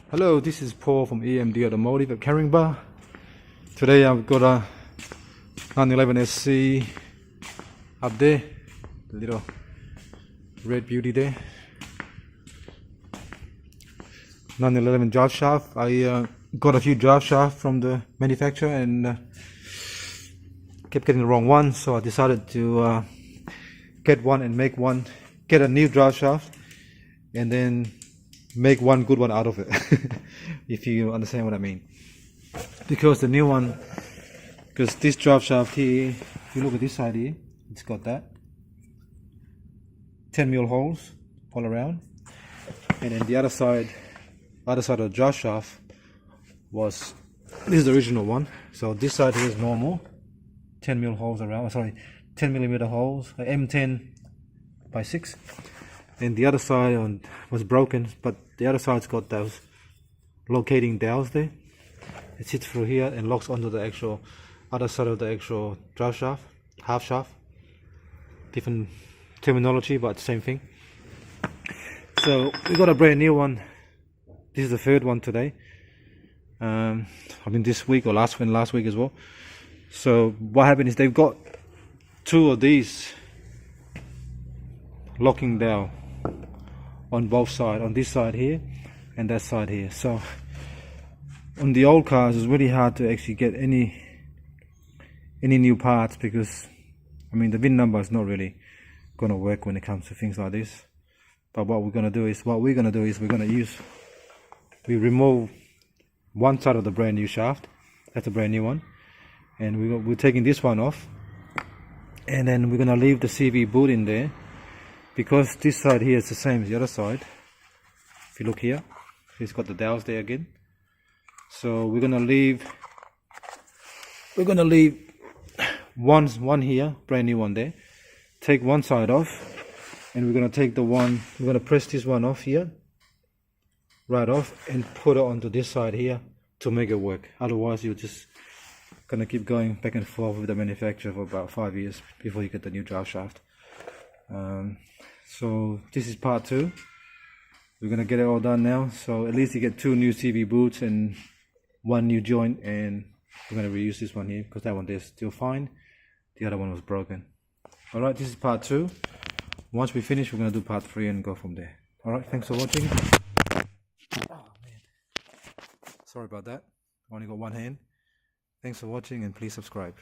Hello, this is Paul from EMD Automotive at Caringbah. Today I've got a 911 SC up there, the little red beauty there. 911 drive shaft. I got a few drive shafts from the manufacturer and kept getting the wrong one, so I decided to get one and make one, get a new drive shaft and then make one good one out of it. If you understand what I mean. Because the new one, because this drive shaft here, if you look at this side here, it's got that 10mm holes all around, and then the other side of the drive shaft was, this is the original one, so this side here is normal 10mm holes around, 10mm holes, M10 by 6, and the other side was broken, but the other side's got those locating dowels there. It sits through here and locks onto the actual other side of the actual drive shaft, half shaft. Different terminology, but same thing. So we got a brand new one. This is the third one today. I mean this week or last week as well. So what happened is they've got two of these locking dowel on both sides, on this side here and that side here. So on the old cars it's really hard to actually get any new parts, because I mean the VIN number is not really going to work when it comes to things like this. But what we're going to do is we remove one side of the brand new shaft. That's a brand new one, and we're taking this one off, and then we're going to leave the CV boot in there, because this side here is the same as the other side. If you look here, it's got the dowels there again. So we're gonna leave one here, brand new one there. Take one side off, and we're gonna press this one off here, right off, and put it onto this side here to make it work. Otherwise you're just gonna keep going back and forth with the manufacturer for about 5 years before you get the new drive shaft. So this is part 2. We're gonna get it all done now, so at least you get 2 new CV boots and 1 new joint, and we're gonna reuse this one here because that one there's still fine, the other one was broken. Alright, this is part 2. Once we finish, we're gonna do part 3 and go from there. Alright, thanks for watching. Oh man, sorry about that, I only got one hand. Thanks for watching, and please subscribe.